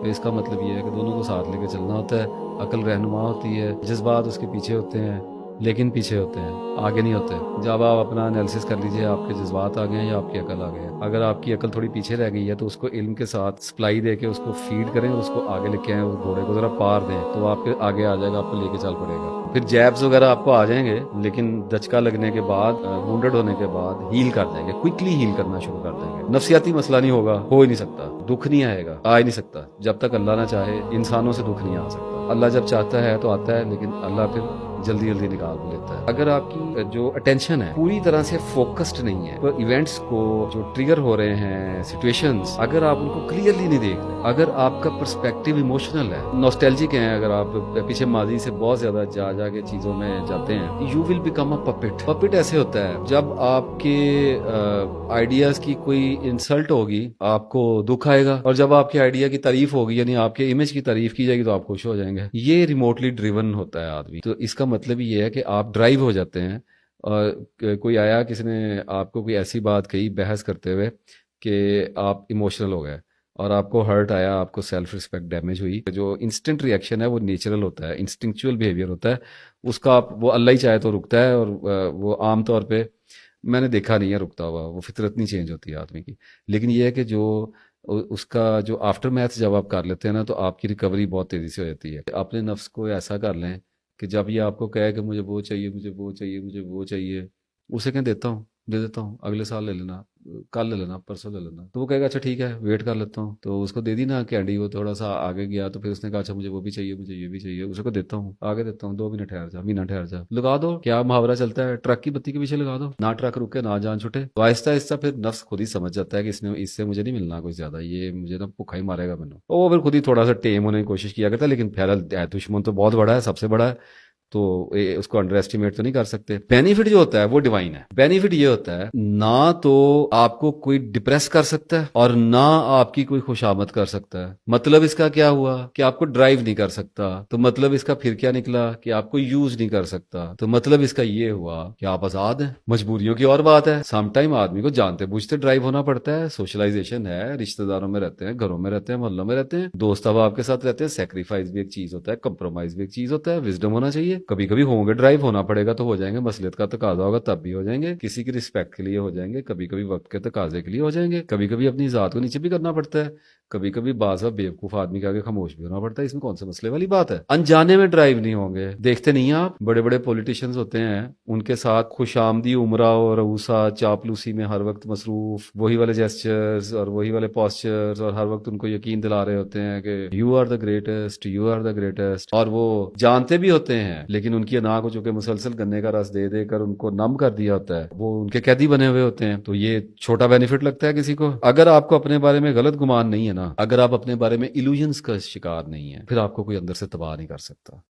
तो इसका मतलब ये है कि दोनों को साथ लेके चलना होता है। अकल रहनुमा होती है, जज्बात उसके पीछे होते हैं, लेकिन पीछे होते हैं, आगे नहीं होते। जब आप अपना एनालिसिस कर लीजिए, आपके जज्बात आ गए हैं या आपकी अकल आ गई है। अगर आपकी अकल थोड़ी पीछे रह गई है तो उसको इल्म के साथ सप्लाई दे के उसको फीड करें और उसको आगे लेके आए, उस घोड़े को जरा पार दें तो आपके आगे आ जाएगा, आपको लेके चल पड़ेगा। फिर जैब्स वगैरह आपको आ जाएंगे, लेकिन दचका लगने के बाद, वुंडेड होने के बाद हील कर देंगे, क्विकली हील करना शुरू कर देंगे। नफसियाती मसला नहीं होगा, हो ही नहीं सकता, दुख नहीं आएगा, आ ही नहीं सकता। जब तक अल्लाह ना चाहे इंसानों से दुख नहीं आ सकता। अल्लाह जब चाहता है तो आता है, लेकिन अल्लाह फिर जल्दी जल्दी निकाल भी लेता है। अगर आपकी जो अटेंशन है पूरी तरह से फोकस्ड नहीं है, तो इवेंट्स को जो ट्रिगर हो रहे हैं, सिचुएशंस, अगर आप उनको क्लियरली नहीं देख रहे, अगर आपका पर्सपेक्टिव इमोशनल है, नॉस्टैल्जिक है, अगर आप पीछे माजी से बहुत ज्यादा जा के चीजों में जाते हैं, you will become a puppet. Puppet ऐसे होता है जब आपके आइडियाज की कोई इंसल्ट होगी आपको दुख आएगा, और जब आपके आइडिया की तारीफ होगी, यानी आपके इमेज की तारीफ की जाएगी, तो आप खुश हो जाएंगे। ये रिमोटली ड्रिवन होता है आदमी। तो इसका मतलब ये है कि आप ड्राइव हो जाते हैं। और कोई आया, किसी ने आपको कोई ऐसी बात कही बहस करते हुए कि आप इमोशनल हो गए और आपको हर्ट आया, आपको सेल्फ रिस्पेक्ट डैमेज हुई। जो इंस्टेंट रिएक्शन है वो नेचुरल होता है, इंस्टिंक्चुअल बिहेवियर होता है उसका। आप वो अल्लाह ही चाहे तो रुकता है, और वो आम तौर पे मैंने देखा नहीं है रुकता हुआ। वो फितरत नहीं चेंज होती है आदमी की। लेकिन ये है कि जो उसका जो आफ्टर मैथ जब आप कर लेते हैं ना, तो आपकी रिकवरी बहुत तेज़ी से हो जाती है। अपने नफ्स को ऐसा कर लें कि जब ये आपको कहे कि मुझे वो चाहिए, मुझे वो चाहिए, मुझे वो चाहिए, उसे कहें देता हूँ, दे देता हूँ, अगले साल ले लेना, कल ले लेना, परसों ले लेना। तो वो कहेगा अच्छा ठीक है, वेट कर लेता हूँ। तो उसको दे दी ना कैंडी, वो थोड़ा सा आगे गया, तो फिर उसने कहा अच्छा मुझे वो भी चाहिए, मुझे ये भी चाहिए, उसको देता हूँ, आगे देता हूँ, 2 मिनट ठहर जा, महीना ठहर जा, लगा दो। क्या मुहावरा चलता है, ट्रक की बत्ती के पीछे लगा दो, ना ट्रक रुके ना जान छूटे। तो आहिस्ता आहिस्ता फिर नफ्स खुद ही समझ जाता है कि इसने, इससे मुझे नहीं मिलना कुछ ज्यादा, ये मुझे ना भूखा ही मारेगा मैंने। तो वो फिर खुद ही थोड़ा सा टेम होने की कोशिश किया करता है। लेकिन बहरहाल दुश्मन तो बहुत बड़ा है, सबसे बड़ा है, तो उसको अंडर एस्टिमेट तो नहीं कर सकते। बेनिफिट जो होता है वो डिवाइन है। बेनिफिट ये होता है, ना तो आपको कोई डिप्रेस कर सकता है और ना आपकी कोई खुशामद कर सकता है। मतलब इसका क्या हुआ कि आपको ड्राइव नहीं कर सकता। तो मतलब इसका फिर क्या निकला कि आपको यूज नहीं कर सकता। तो मतलब इसका ये हुआ कि आप आजाद हैं। मजबूरियों की और बात है, समटाइम आदमी को जानते बूझते ड्राइव होना पड़ता है। सोशलाइजेशन है, रिश्तेदारों में रहते हैं, घरों में रहते हैं, मोहल्लों में रहते हैं, दोस्त अब आपके साथ रहते हैं। सेक्रीफाइस भी एक चीज होता है, कंप्रोमाइज भी एक चीज होता है, विजडम होना चाहिए। कभी कभी होंगे ड्राइव, होना पड़ेगा तो हो जाएंगे, मसलियत का तकाजा होगा तब भी हो जाएंगे, किसी की रिस्पेक्ट के लिए हो जाएंगे, कभी कभी वक्त के तकाजे के लिए हो जाएंगे, कभी कभी अपनी जात को नीचे भी करना पड़ता है, कभी कभी बाज़ बेवकूफ आदमी के आगे खामोश भी होना पड़ता है। इसमें कौन से मसले वाली बात है। अनजाने में ड्राइव नहीं होंगे। देखते नहीं हैं आप, बड़े बड़े पॉलिटिशियंस होते हैं, उनके साथ खुशामदी उमरा और रऊसा चापलूसी में हर वक्त मसरूफ, वही वाले जेस्चर्स और वही वाले पॉस्चर्स, और हर वक्त उनको यकीन दिला रहे होते हैं कि you are the greatest, you are the greatest. और वो जानते भी होते हैं, लेकिन उनकी अना को चूंकि मुसलसल गन्ने का रस दे देकर उनको नम कर दिया होता है, वो उनके कैदी बने हुए होते हैं। तो ये छोटा बेनिफिट लगता है किसी को। अगर आपको अपने बारे में गलत गुमान नहीं है ना, अगर आप अपने बारे में इल्यूजन्स का शिकार नहीं है, फिर आपको कोई अंदर से तबाह नहीं कर सकता।